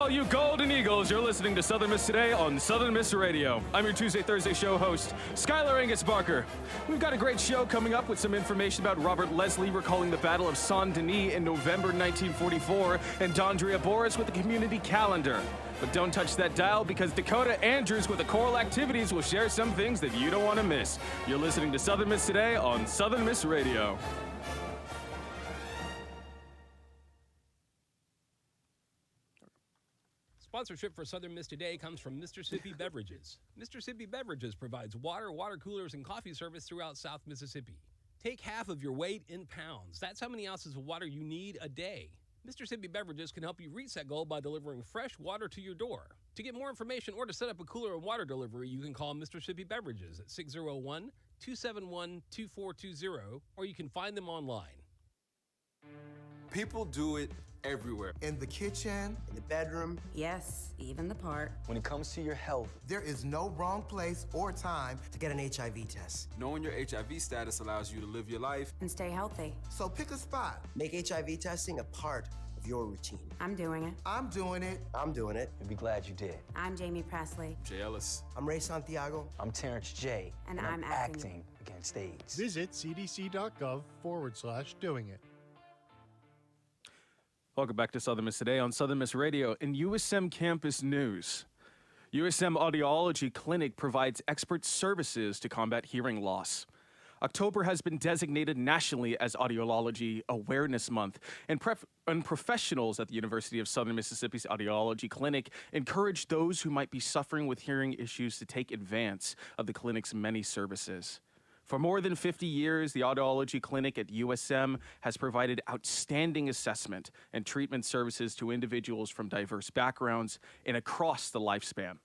all you Golden Eagles, you're listening to Southern Miss Today on Southern Miss Radio. I'm your Tuesday, Thursday show host, Skylar Angus Barker. We've got a great show coming up with some information about Robert Leslie recalling the Battle of Saint-Denis in November 1944 and Dondria Boris with the community calendar. But don't touch that dial because Dakota Andrews with the choral activities will share some things that you don't want to miss. You're listening to Southern Miss Today on Southern Miss Radio. Sponsorship for Southern Miss Today comes from Mississippi Beverages. Mississippi Beverages provides water, water coolers, and coffee service throughout South Mississippi. Take half of your weight in pounds. That's how many ounces of water you need a day. Mississippi Beverages can help you reach that goal by delivering fresh water to your door. To get more information or to set up a cooler and water delivery, you can call Mississippi Beverages at 601-271-2420, or you can find them online. People do it everywhere. In the kitchen, in the bedroom. Yes, even the park. When it comes to your health, there is no wrong place or time to get an HIV test. Knowing your HIV status allows you to live your life and stay healthy. So pick a spot. Make HIV testing a part of your routine. I'm doing it. I'm doing it. I'm doing it. And be glad you did. I'm Jamie Presley. Jay Ellis. I'm Ray Santiago. I'm Terrence J. And I'm acting against AIDS. Visit cdc.gov/doing it. Welcome back to Southern Miss Today on Southern Miss Radio. In USM campus news, USM Audiology Clinic provides expert services to combat hearing loss. October has been designated nationally as Audiology Awareness Month, and professionals at the University of Southern Mississippi's Audiology Clinic encourage those who might be suffering with hearing issues to take advance of the clinic's many services. For more than 50 years, the Audiology Clinic at USM has provided outstanding assessment and treatment services to individuals from diverse backgrounds and across the lifespan.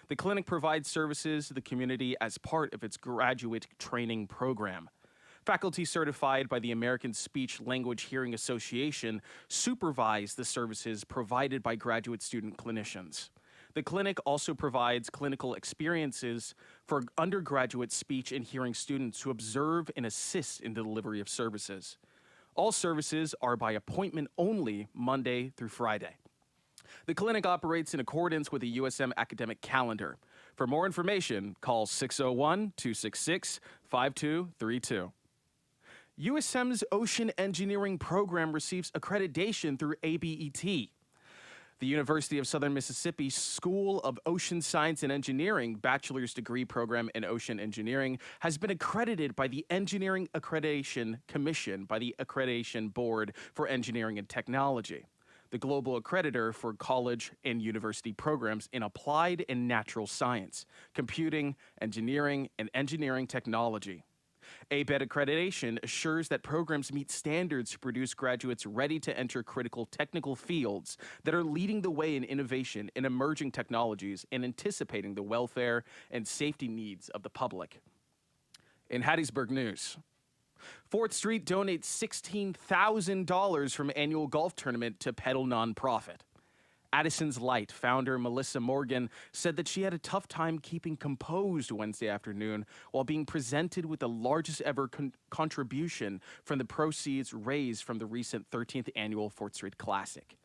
The clinic provides services to the community as part of its graduate training program. Faculty certified by the American Speech Language Hearing Association supervise the services provided by graduate student clinicians. The clinic also provides clinical experiences for undergraduate speech and hearing students to observe and assist in the delivery of services. All services are by appointment only, Monday through Friday. The clinic operates in accordance with the USM academic calendar. For more information, call 601-266-5232. USM's Ocean Engineering program receives accreditation through ABET. The University of Southern Mississippi School of Ocean Science and Engineering bachelor's degree program in ocean engineering has been accredited by the Engineering Accreditation Commission by the Accreditation Board for Engineering and Technology, the global accreditor for college and university programs in applied and natural science, computing, engineering, and engineering technology. ABET accreditation assures that programs meet standards to produce graduates ready to enter critical technical fields that are leading the way in innovation in emerging technologies and anticipating the welfare and safety needs of the public. In Hattiesburg news, 4th Street donates $16,000 from annual golf tournament to Pedal nonprofit. Addison's Light founder Melissa Morgan said that she had a tough time keeping composed Wednesday afternoon while being presented with the largest ever contribution from the proceeds raised from the recent 13th annual 4th Street Classic.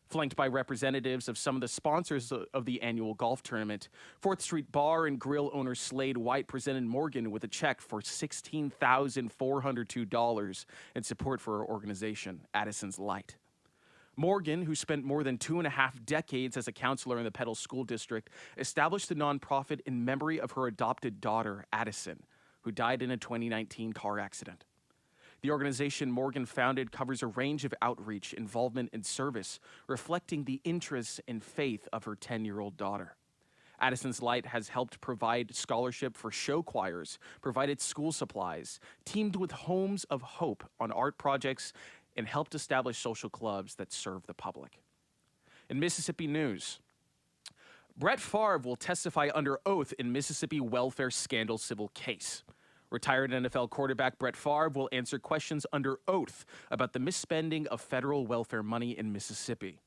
Flanked by representatives of some of the sponsors of the annual golf tournament, 4th Street Bar and Grill owner Slade White presented Morgan with a check for $16,402 in support for her organization, Addison's Light. Morgan, who spent more than 2.5 decades as a counselor in the Pedal School District, established the nonprofit in memory of her adopted daughter, Addison, who died in a 2019 car accident. The organization Morgan founded covers a range of outreach, involvement, and service, reflecting the interests and faith of her 10-year-old daughter. Addison's Light has helped provide scholarship for show choirs, provided school supplies, teamed with Homes of Hope on art projects, and helped establish social clubs that serve the public. In Mississippi news, Brett Favre will testify under oath in Mississippi welfare scandal civil case. Retired NFL quarterback Brett Favre will answer questions under oath about the misspending of federal welfare money in Mississippi.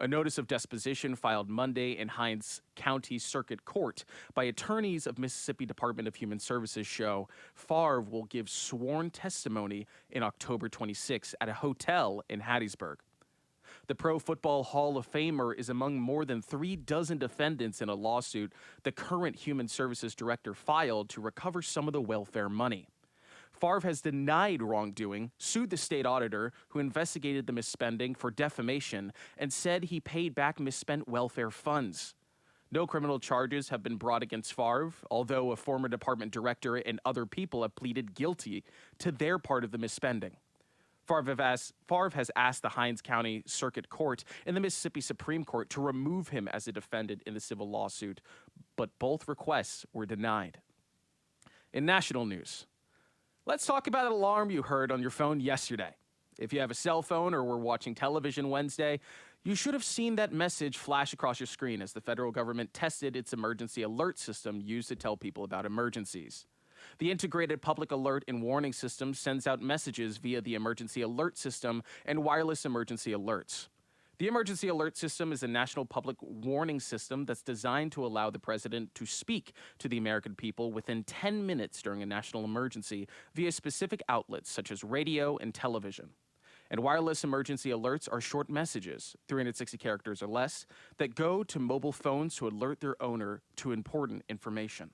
A notice of disposition filed Monday in Hinds County Circuit Court by attorneys of Mississippi Department of Human Services show Favre will give sworn testimony in October 26 at a hotel in Hattiesburg. The Pro Football Hall of Famer is among more than 36 defendants in a lawsuit the current Human Services Director filed to recover some of the welfare money. Favre has denied wrongdoing, sued the state auditor who investigated the misspending for defamation, and said he paid back misspent welfare funds. No criminal charges have been brought against Favre, although a former department director and other people have pleaded guilty to their part of the misspending. Favre has asked the Hinds County Circuit Court and the Mississippi Supreme Court to remove him as a defendant in the civil lawsuit, but both requests were denied. In national news, let's talk about an alarm you heard on your phone yesterday. If you have a cell phone or were watching television Wednesday, you should have seen that message flash across your screen as the federal government tested its emergency alert system used to tell people about emergencies. The Integrated Public Alert and Warning System sends out messages via the Emergency Alert System and wireless emergency alerts. The Emergency Alert System is a national public warning system that's designed to allow the president to speak to the American people within 10 minutes during a national emergency via specific outlets such as radio and television. And wireless emergency alerts are short messages, 360 characters or less, that go to mobile phones to alert their owner to important information.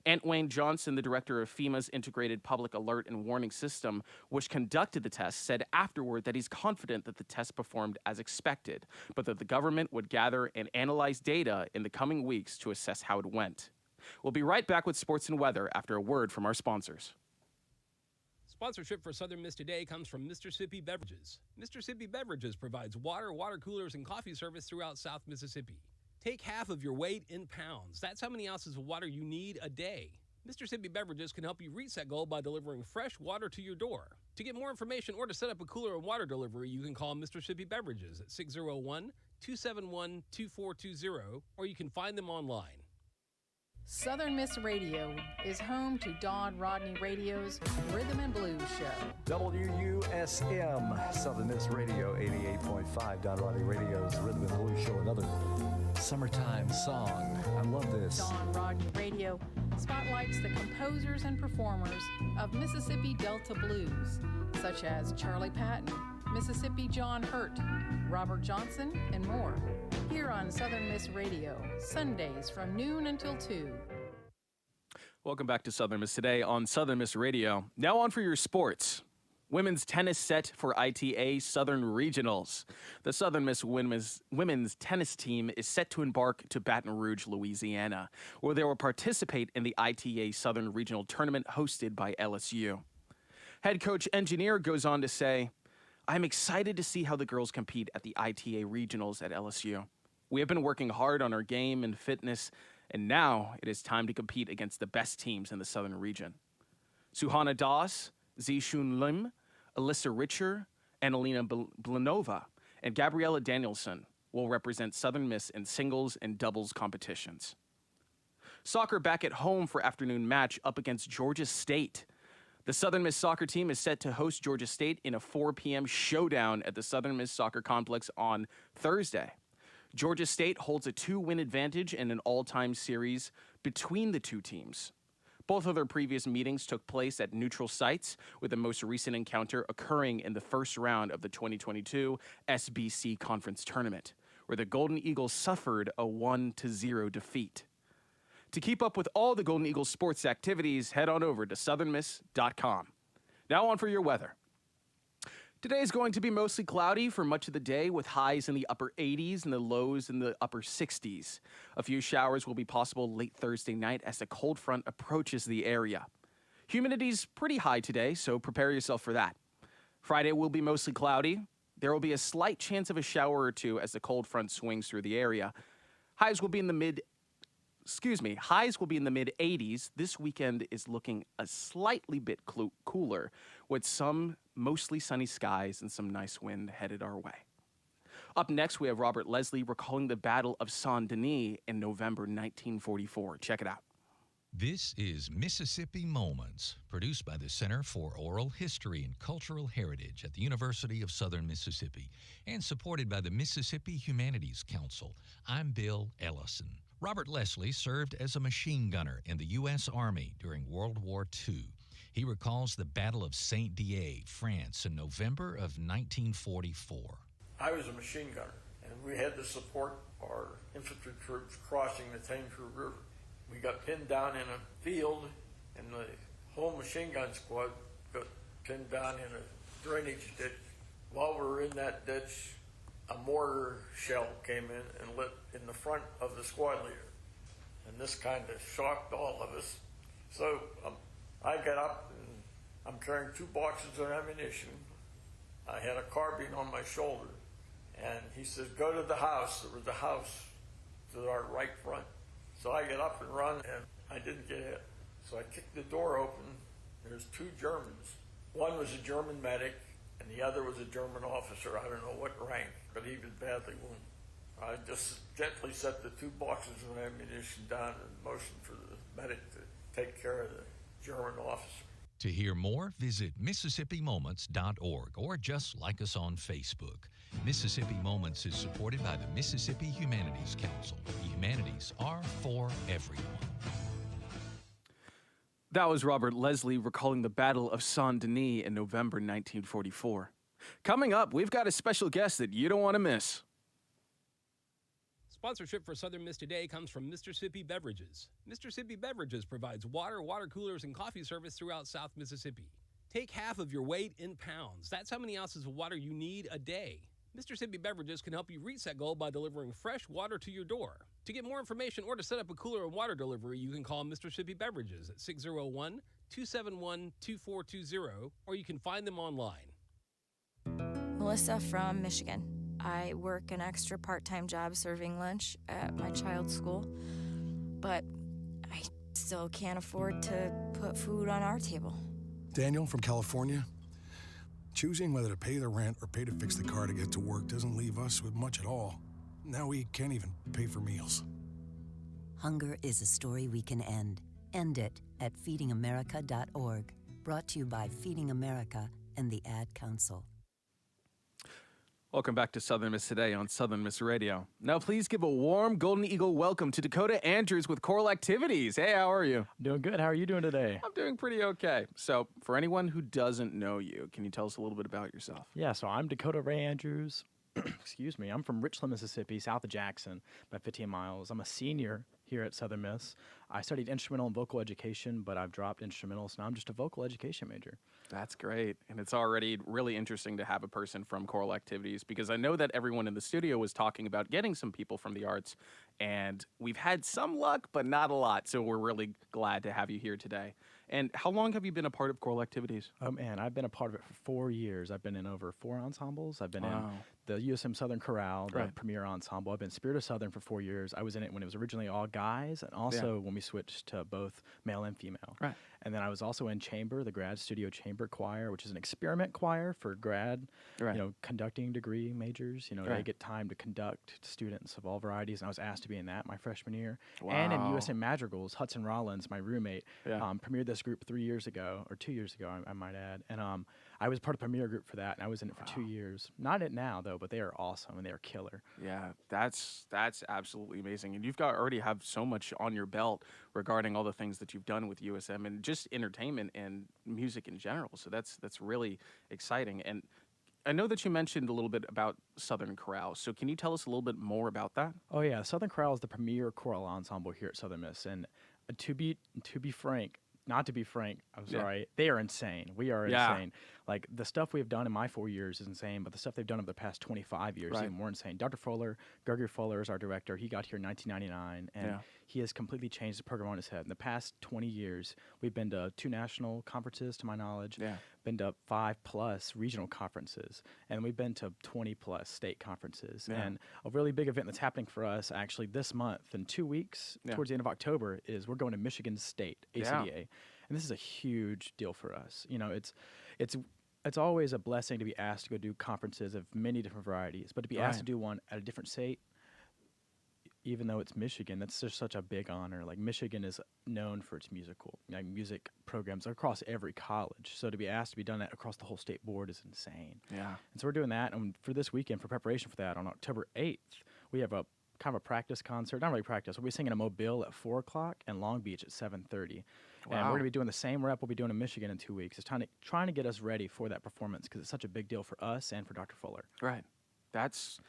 Ant Wayne Johnson, the director of FEMA's Integrated Public Alert and Warning System, which conducted the test, said afterward that he's confident that the test performed as expected, but that the government would gather and analyze data in the coming weeks to assess how it went. We'll be right back with sports and weather after a word from our sponsors. Sponsorship for Southern Miss Today comes from Mississippi Beverages. Mississippi Beverages provides water, water coolers, and coffee service throughout South Mississippi. Take half of your weight in pounds. That's how many ounces of water you need a day. Mississippi Beverages can help you reach that goal by delivering fresh water to your door. To get more information or to set up a cooler and water delivery, you can call Mississippi Beverages at 601-271-2420, or you can find them online. Southern Miss Radio is home to Don Rodney Radio's Rhythm and Blues Show. WUSM, Southern Miss Radio, 88.5, Don Rodney Radio's Rhythm and Blues Show, another summertime song. I love this. Don Rodney Radio spotlights the composers and performers of Mississippi Delta Blues, such as Charlie Patton, Mississippi John Hurt, Robert Johnson, and more. Here on Southern Miss Radio, Sundays from noon until 2. Welcome back to Southern Miss Today on Southern Miss Radio. Now on for your sports. Women's tennis set for ITA Southern Regionals. The Southern Miss women's tennis team is set to embark to Baton Rouge, Louisiana, where they will participate in the ITA Southern Regional Tournament hosted by LSU. Head coach Engineer goes on to say, "I'm excited to see how the girls compete at the ITA Regionals at LSU. We have been working hard on our game and fitness, and now it is time to compete against the best teams in the Southern region." Suhana Das, Zishun Lim, Alyssa Richer, Annalena Blanova, and Gabriella Danielson will represent Southern Miss in singles and doubles competitions. Soccer back at home for afternoon match up against Georgia State. The Southern Miss soccer team is set to host Georgia State in a 4 p.m. showdown at the Southern Miss Soccer Complex on Thursday. Georgia State holds a 2-win advantage in an all-time series between the two teams. Both of their previous meetings took place at neutral sites, with the most recent encounter occurring in the first round of the 2022 SBC Conference Tournament, where the Golden Eagles suffered a 1-0 defeat. To keep up with all the Golden Eagles sports activities, head on over to southernmiss.com. Now on for your weather. Today is going to be mostly cloudy for much of the day, with highs in the upper 80s and the lows in the upper 60s. A few showers will be possible late Thursday night as the cold front approaches the area. Humidity's pretty high today, so prepare yourself for that. Friday will be mostly cloudy. There will be a slight chance of a shower or two as the cold front swings through the area. Highs will be in the mid 80s. This weekend is looking a slightly bit cooler, with some mostly sunny skies and some nice wind headed our way. Up next, we have Robert Leslie recalling the Battle of Saint-Denis in November 1944. Check it out. This is Mississippi Moments, produced by the Center for Oral History and Cultural Heritage at the University of Southern Mississippi and supported by the Mississippi Humanities Council. I'm Bill Ellison. Robert Leslie served as a machine gunner in the U.S. Army during World War II. He recalls the Battle of Saint-Dié, France, in November of 1944. I was a machine gunner, and we had to support our infantry troops crossing the Tangent River. We got pinned down in a field, and the whole machine gun squad got pinned down in a drainage ditch. While we were in that ditch, a mortar shell came in and lit in the front of the squad leader. And this kind of shocked all of us. So I got up, and I'm carrying 2 boxes of ammunition. I had a carbine on my shoulder. And he says, go to the house. There was a house to our right front. So I get up and run, and I didn't get hit. So I kicked the door open. There's 2 Germans. One was a German medic, and the other was a German officer. I don't know what rank, but he was badly wounded. I just gently set the 2 boxes of ammunition down and motioned for the medic to take care of the German officer. To hear more, visit MississippiMoments.org or just like us on Facebook. Mississippi Moments is supported by the Mississippi Humanities Council. The humanities are for everyone. That was Robert Leslie recalling the Battle of Saint-Denis in November 1944. Coming up, we've got a special guest that you don't want to miss. Sponsorship for Southern Miss Today comes from Mississippi Beverages. Mississippi Beverages provides water, water coolers, and coffee service throughout South Mississippi. Take half of your weight in pounds. That's how many ounces of water you need a day. Mississippi Beverages can help you reach that goal by delivering fresh water to your door. To get more information or to set up a cooler and water delivery, you can call Mississippi Beverages at 601-271-2420, or you can find them online. Melissa from Michigan. I work an extra part-time job serving lunch at my child's school, but I still can't afford to put food on our table. Daniel from California. Choosing whether to pay the rent or pay to fix the car to get to work doesn't leave us with much at all. Now we can't even pay for meals. Hunger is a story we can end. End it at feedingamerica.org. Brought to you by Feeding America and the Ad Council. Welcome back to Southern Miss Today on Southern Miss Radio. Now, please give a warm Golden Eagle welcome to Dakota Andrews with Choral Activities. Hey, how are you? Doing good. How are you doing today? I'm doing pretty okay. So, for anyone who doesn't know you, can you tell us a little bit about yourself? Yeah, so I'm Dakota Ray Andrews. Excuse me. I'm from Richland, Mississippi, south of Jackson, about 15 miles. I'm a senior here at Southern Miss. I studied instrumental and vocal education, but I've dropped instrumental, so now I'm just a vocal education major. That's great. And it's already really interesting to have a person from Choral Activities, because I know that everyone in the studio was talking about getting some people from the arts, and we've had some luck, but not a lot. So we're really glad to have you here today. And how long have you been a part of Choral Activities? Oh, man, I've been a part of it for 4 years. I've been in over 4 ensembles. I've been in the USM Southern Chorale, the premier ensemble. I've been Spirit of Southern for 4 years. I was in it when it was originally all guys, and also when we switched to both male and female. Right. And then I was also in chamber, the grad studio chamber choir, which is an experiment choir for grad, conducting degree majors. They get time to conduct students of all varieties, and I was asked to be in that my freshman year. Wow. And in USM Madrigals, Hudson Rollins, my roommate, premiered this group 3 years ago, or 2 years ago, I might add. And I was part of the premiere group for that, and I was in it for 2 years. Not in it now, though, but they are awesome, and they are killer. Yeah, that's absolutely amazing. And you've already have so much on your belt regarding all the things that you've done with USM and just entertainment and music in general. So that's really exciting. And I know that you mentioned a little bit about Southern Chorale. So can you tell us a little bit more about that? Oh, yeah. Southern Chorale is the premier choral ensemble here at Southern Miss. And to be frank, not to be frank, I'm sorry, they are insane. We are insane. Like, the stuff we've done in my 4 years is insane, but the stuff they've done over the past 25 years is even more insane. Dr. Fuller, Gregory Fuller is our director. He got here in 1999, and he has completely changed the program on his head. In the past 20 years, we've been to 2 national conferences, to my knowledge, been to 5+ regional conferences, and we've been to 20+ state conferences. And a really big event that's happening for us actually this month, in 2 weeks, towards the end of October, is we're going to Michigan State, ACDA. And this is a huge deal for us. It's always a blessing to be asked to go do conferences of many different varieties, but to be asked to do one at a different state, even though it's Michigan, that's just such a big honor. Like, Michigan is known for its music programs across every college. So to be asked to be done that across the whole state board is insane. Yeah. And so we're doing that, and for this weekend, for preparation for that, on October 8th, we have a kind of a practice concert. Not really practice. We'll be singing in Mobile at 4 o'clock and Long Beach at 7:30. Wow. And we're going to be doing the same rep we'll be doing in Michigan in 2 weeks. It's trying to get us ready for that performance, because it's such a big deal for us and for Dr. Fuller. Right. That's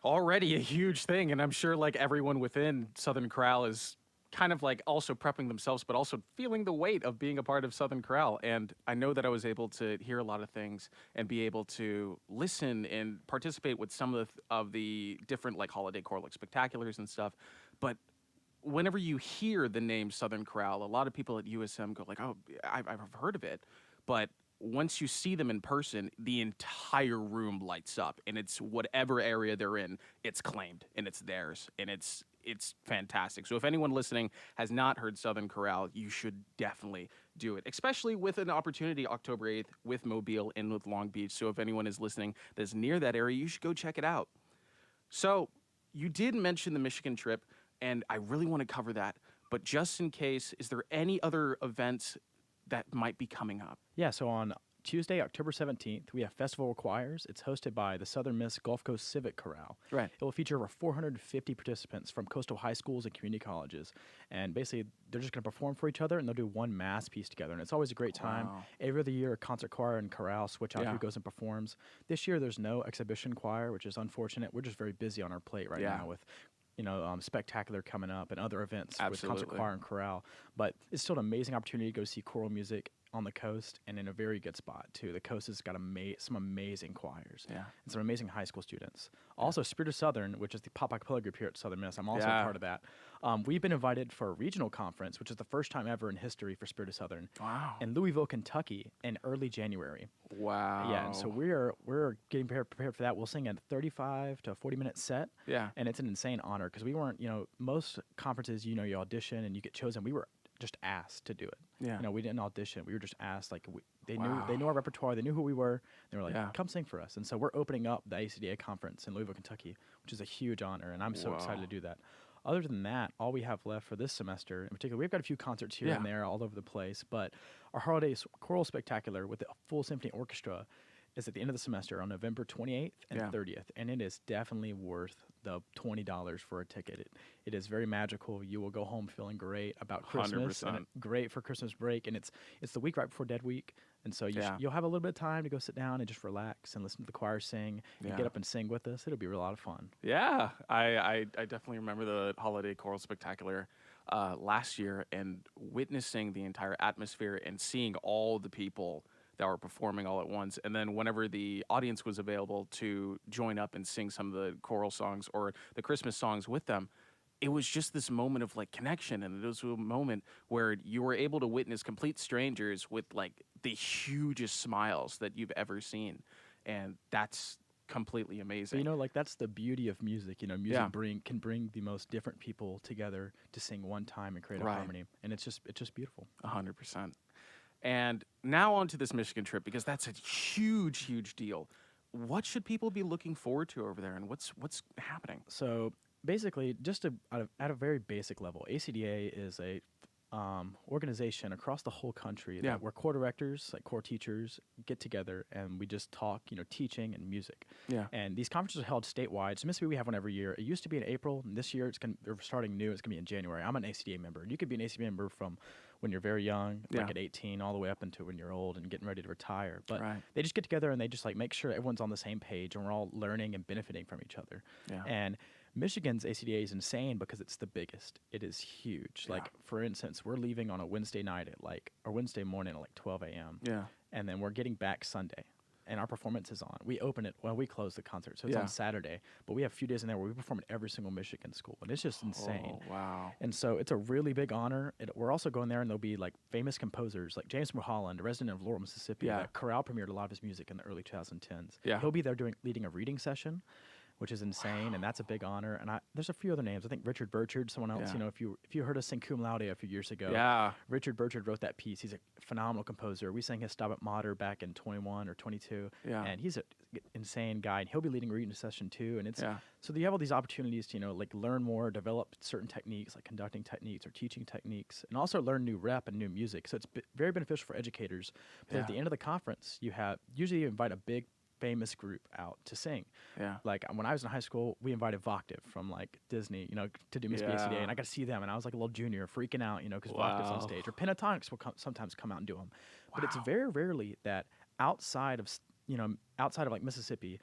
already a huge thing, and I'm sure like everyone within Southern Chorale is kind of like also prepping themselves, but also feeling the weight of being a part of Southern Chorale. And I know that I was able to hear a lot of things and be able to listen and participate with some of the different like holiday choral like spectaculars and stuff. But whenever you hear the name Southern Chorale, a lot of people at USM go like, "Oh, I've heard of it," but once you see them in person, the entire room lights up, and it's whatever area they're in, it's claimed and it's theirs, and it's fantastic. So if anyone listening has not heard Southern Chorale, you should definitely do it, especially with an opportunity October 8th with Mobile and with Long Beach. So if anyone is listening that's near that area, you should go check it out. So you did mention the Michigan trip, and I really want to cover that. But just in case, is there any other events that might be coming up? Yeah, so on Tuesday, October 17th, we have Festival of Choirs. It's hosted by the Southern Miss Gulf Coast Civic Chorale. Right. It will feature over 450 participants from coastal high schools and community colleges. And basically, they're just going to perform for each other, and they'll do one mass piece together. And it's always a great time. Wow. Every other year, concert choir and chorale switch out who goes and performs. This year, there's no exhibition choir, which is unfortunate. We're just very busy on our plate right now with spectacular coming up and other events with concert choir and chorale. But it's still an amazing opportunity to go see choral music on the coast and in a very good spot too. The coast has got some amazing choirs and some amazing high school students. Also, Spirit of Southern, which is the pop acapella group here at Southern Miss. I'm also a part of that. We've been invited for a regional conference, which is the first time ever in history for Spirit of Southern. Wow. In Louisville, Kentucky, in early January. Wow. Yeah, and so we're getting prepared for that. We'll sing a 35 to 40-minute set. Yeah. And it's an insane honor because we weren't, most conferences, you audition and you get chosen. We were just asked to do it. Yeah. We didn't audition. We were just asked. Like they knew our repertoire. They knew who we were. They were like, "Come sing for us." And so we're opening up the ACDA conference in Louisville, Kentucky, which is a huge honor, and I'm so excited to do that. Other than that, all we have left for this semester, in particular, we've got a few concerts here and there all over the place. But our holiday choral spectacular with a full symphony orchestra is at the end of the semester on November 28th and 30th, and it is definitely worth the $20 for a ticket. It is very magical. You will go home feeling great about Christmas, 100%. and great for Christmas break, and it's the week right before Dead Week, and so you'll have a little bit of time to go sit down and just relax and listen to the choir sing and get up and sing with us. It'll be a lot of fun. Yeah, I definitely remember the Holiday Choral Spectacular last year and witnessing the entire atmosphere and seeing all the people that were performing all at once. And then whenever the audience was available to join up and sing some of the choral songs or the Christmas songs with them, it was just this moment of like connection. And it was a moment where you were able to witness complete strangers with like the hugest smiles that you've ever seen. And that's completely amazing. But, that's the beauty of music. Music can bring the most different people together to sing one time and create a harmony. And it's just beautiful. 100%. And now on to this Michigan trip, because that's a huge, huge deal. What should people be looking forward to over there, and what's happening? So basically, just at a very basic level, ACDA is a organization across the whole country where core directors, like core teachers, get together and we just talk, teaching and music. Yeah. And these conferences are held statewide. So Mississippi, we have one every year. It used to be in April, and this year they're starting new. It's going to be in January. I'm an ACDA member, and you could be an ACDA member from when you're very young, like at 18, all the way up into when you're old and getting ready to retire. But they just get together and they just like make sure everyone's on the same page and we're all learning and benefiting from each other. Yeah. And Michigan's ACDA is insane because it's the biggest. It is huge. Yeah. Like, for instance, we're leaving on a Wednesday night or Wednesday morning at like 12 a.m. Yeah. And then we're getting back Sunday. And our performance is on. We open it, we close the concert, so it's on Saturday. But we have a few days in there where we perform at every single Michigan school. And it's just insane. Oh, wow. And so it's a really big honor. We're also going there, and there'll be like famous composers, like James Mulholland, a resident of Laurel, Mississippi. Yeah. Chorale premiered a lot of his music in the early 2010s. Yeah. He'll be there leading a reading session, which is insane, and that's a big honor. And there's a few other names. I think Richard Burchard, someone else. Yeah. If you heard us sing Cum Laude a few years ago, Richard Burchard wrote that piece. He's a phenomenal composer. We sang his Stabat Mater back in 21 or 22, and he's an insane guy. And he'll be leading a reading session too. And it's so you have all these opportunities to like learn more, develop certain techniques like conducting techniques or teaching techniques, and also learn new rep and new music. So it's very beneficial for educators. But at the end of the conference, you invite a big famous group out to sing. Yeah. Like when I was in high school, we invited Voctive from like Disney, to do Mississippi ACDA, and I got to see them, and I was like a little junior freaking out, because Voctive's on stage. Or Pentatonics will sometimes come out and do them. But it's very rarely that outside of outside of like Mississippi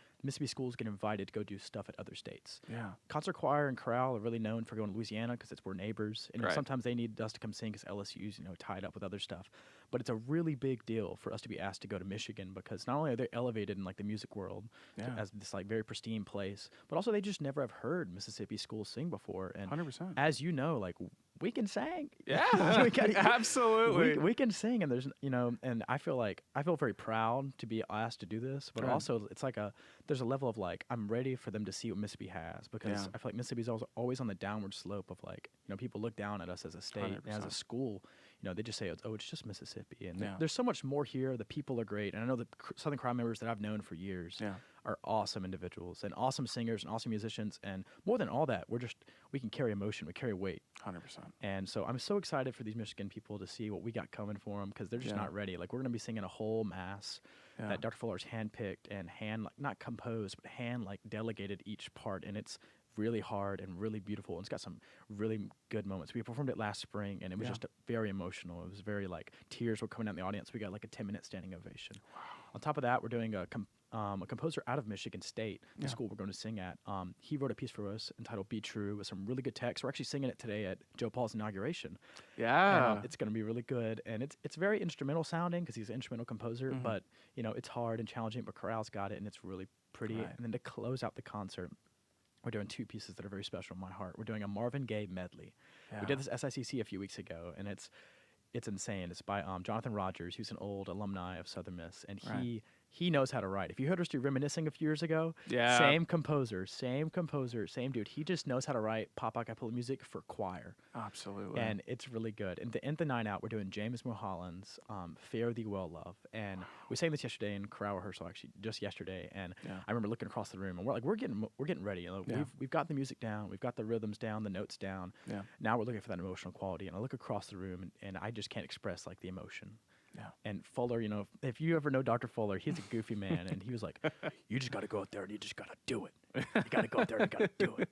schools get invited to go do stuff at other states. Yeah. Concert choir and chorale are really known for going to Louisiana because we're neighbors, and Right. sometimes they need us to come sing because LSU's tied up with other stuff. But it's a really big deal for us to be asked to go to Michigan because not only are they elevated in like the music world Yeah. as this like very pristine place, but also they just never have heard Mississippi schools sing before. And 100%. as you know, like we can sing. Yeah, We can- absolutely. We can sing, and there's and I feel very proud to be asked to do this, but Right. also it's like there's a level of like I'm ready for them to see what Mississippi has because Yeah. I feel like Mississippi's always on the downward slope of like people look down at us as a state and as a 100%. school. They just say it's just Mississippi, and Yeah. there's so much more here. The people are great, and I know the Southern Crowd members that I've known for years Yeah. are awesome individuals and awesome singers and awesome musicians, and more than all that, we can carry emotion, we carry weight. 100%. And so I'm so excited for these Michigan people to see what we got coming for them because they're just Yeah. not ready. Like we're gonna be singing a whole mass Yeah. that Dr. Fuller's handpicked and not composed, but delegated each part, and it's really hard and really beautiful, and it's got some really good moments. We performed it last spring, and it was Yeah. just very emotional. It was very tears were coming out in the audience. We got a 10-minute standing ovation. Wow. On top of that, we're doing a composer out of Michigan State, the Yeah. school we're going to sing at. He wrote a piece for us entitled "Be True" with some really good text. We're actually singing it today at Joe Paul's inauguration. Yeah. And, it's going to be really good, and it's very instrumental sounding because he's an instrumental composer. Mhm. But it's hard and challenging. But chorale's got it, and it's really pretty. Right. And then to close out the concert, we're doing two pieces that are very special in my heart. We're doing a Marvin Gaye medley. Yeah. We did this SICC a few weeks ago, and it's insane. It's by Jonathan Rogers, who's an old alumni of Southern Miss, and Right. he knows how to write. If you heard us do Reminiscing a few years ago, Yeah. same composer, same dude. He just knows how to write pop a cappella music for choir. Absolutely. And it's really good. And to end the night out, we're doing James Mulholland's Fare Thee Well, Love. And we sang this yesterday in chorale rehearsal, actually, just yesterday. And Yeah. I remember looking across the room, and we're getting ready. Yeah. We've got the music down, we've got the rhythms down, the notes down. Yeah. Now we're looking for that emotional quality. And I look across the room, and I just can't express the emotion. Yeah. And Fuller, if you ever know Dr. Fuller, he's a goofy man, and he was like, "You just got to go out there and you just got to do it. You got to go out there and you got to do it."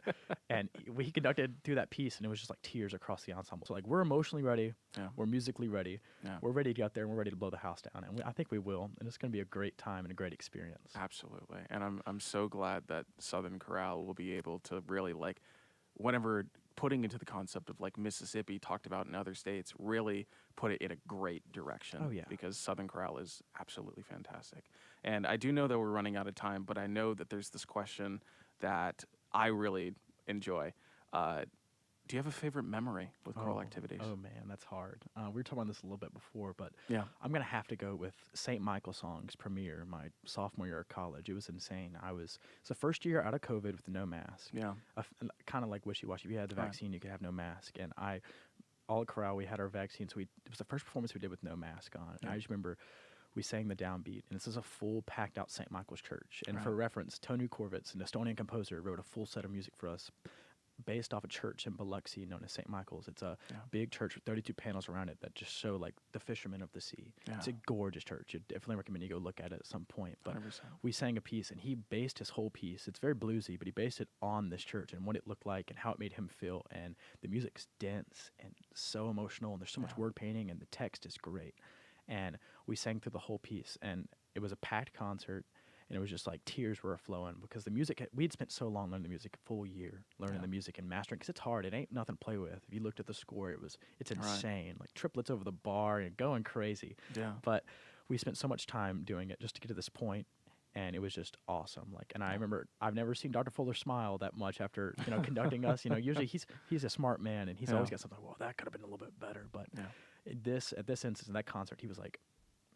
And he conducted through that piece, and it was just tears across the ensemble. So we're emotionally ready, Yeah. we're musically ready, Yeah. we're ready to get out there, and we're ready to blow the house down. And I think we will, and it's going to be a great time and a great experience. Absolutely. And I'm so glad that Southern Chorale will be able to really whenever putting into the concept of Mississippi talked about in other states, really put it in a great direction. Oh, yeah. Because Southern Chorale is absolutely fantastic. And I do know that we're running out of time, but I know that there's this question that I really enjoy. Do you have a favorite memory with choral activities? Oh man, that's hard. We were talking about this a little bit before, but Yeah. I'm gonna have to go with St. Michael Songs premiere my sophomore year of college. It was insane. It's the first year out of COVID with no mask. Yeah. Kind of like wishy-washy. If you had the Right. vaccine, you could have no mask. And all at chorale, we had our vaccine, so it was the first performance we did with no mask on. And Yeah. I just remember we sang the downbeat, and this is a full packed out St. Michael's church. And for Right. reference, Tony Korvitz, an Estonian composer, wrote a full set of music for us based off a church in Biloxi known as St. Michael's. It's a big church with 32 panels around it that just show the fishermen of the sea. Yeah. It's a gorgeous church. I definitely recommend you go look at it at some point. But 100%. we sang a piece, and he based his whole piece. It's very bluesy, but he based it on this church and what it looked like and how it made him feel. And the music's dense and so emotional, and there's so much word painting, and the text is great. And we sang through the whole piece, and it was a packed concert. And it was just tears were flowing because the music, we'd spent so long learning the music, a full year learning the music and mastering, because it's hard. It ain't nothing to play with. If you looked at the score, it's insane. Triplets over the bar and going crazy. Yeah. But we spent so much time doing it just to get to this point, and it was just awesome. And I remember I've never seen Dr. Fuller smile that much after conducting us. Usually he's a smart man, and he's always got something. Well, that could have been a little bit better. But at this instance, in that concert, he was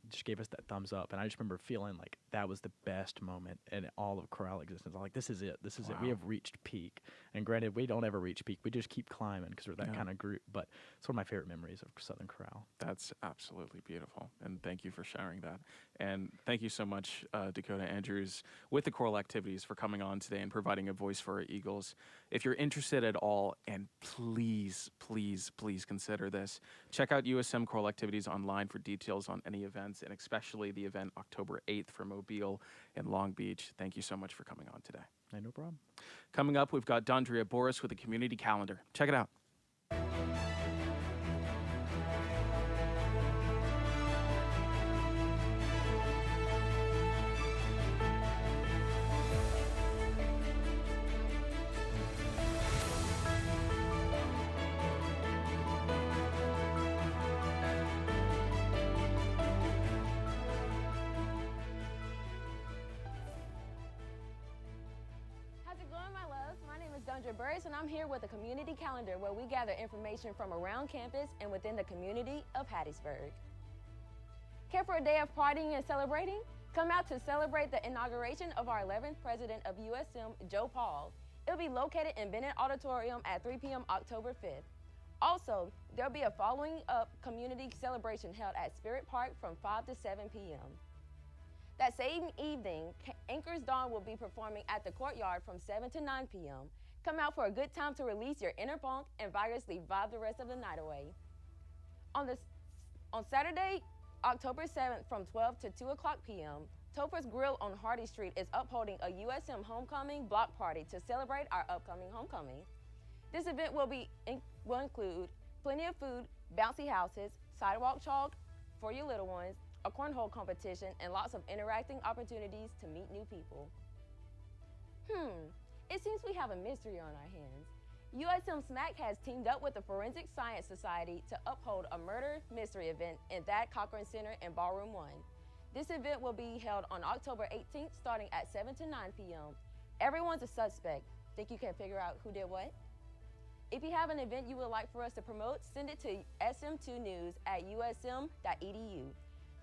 just gave us that thumbs up, and I just remember feeling that was the best moment in all of chorale existence. I'm this is it. This is it. We have reached peak. And granted, we don't ever reach peak. We just keep climbing because we're that kind of group. But it's one of my favorite memories of Southern Chorale. That's absolutely beautiful, and thank you for sharing that. And thank you so much, Dakota Andrews, with the choral activities for coming on today and providing a voice for our Eagles. If you're interested at all, and please, please, please consider this, check out USM Choral Activities online for details on any events, and especially the event October 8th for Mobile and Long Beach. Thank you so much for coming on today. Hey, no problem. Coming up, we've got Dondria Boris with a community calendar. Check it out. Dondra Burris, and I'm here with a community calendar where we gather information from around campus and within the community of Hattiesburg. Care for a day of partying and celebrating? Come out to celebrate the inauguration of our 11th president of USM, Joe Paul. It'll be located in Bennett Auditorium at 3 p.m. October 5th. Also, there'll be a following up community celebration held at Spirit Park from 5 to 7 p.m. That same evening, Anchors Dawn will be performing at the Courtyard from 7 to 9 p.m. Come out for a good time to release your inner punk and vigorously vibe the rest of the night away. On Saturday, October 7th from 12 to 2 o'clock p.m., Topher's Grill on Hardy Street is upholding a USM homecoming block party to celebrate our upcoming homecoming. This event will include plenty of food, bouncy houses, sidewalk chalk for your little ones, a cornhole competition, and lots of interacting opportunities to meet new people. It seems we have a mystery on our hands. USM SMAC has teamed up with the Forensic Science Society to uphold a murder mystery event in Thad Cochran Center in Ballroom 1. This event will be held on October 18th, starting at 7 to 9 p.m. Everyone's a suspect. Think you can figure out who did what? If you have an event you would like for us to promote, send it to sm2news@usm.edu.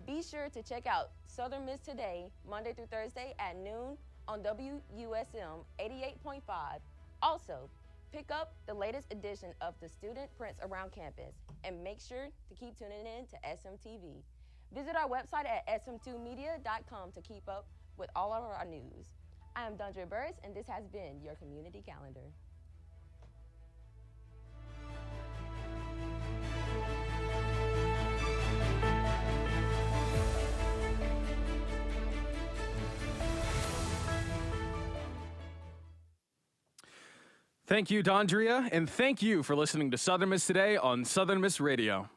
Be sure to check out Southern Miss Today, Monday through Thursday at noon on WUSM 88.5. Also, pick up the latest edition of the Student Prints Around Campus, and make sure to keep tuning in to SMTV. Visit our website at sm2media.com to keep up with all of our news. I am Dondra Burris, and this has been your community calendar. Thank you, Dondria, and thank you for listening to Southern Miss Today on Southern Miss Radio.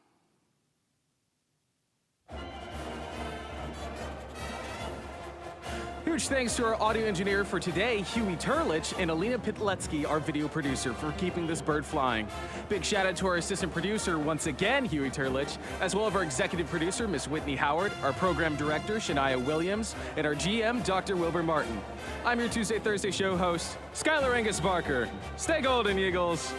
Huge thanks to our audio engineer for today, Huey Turlich, and Alina Pitletsky, our video producer, for keeping this bird flying. Big shout out to our assistant producer, once again, Huey Turlich, as well as our executive producer, Miss Whitney Howard, our program director, Shania Williams, and our GM, Dr. Wilbur Martin. I'm your Tuesday, Thursday show host, Skylar Angus Barker. Stay golden, Eagles.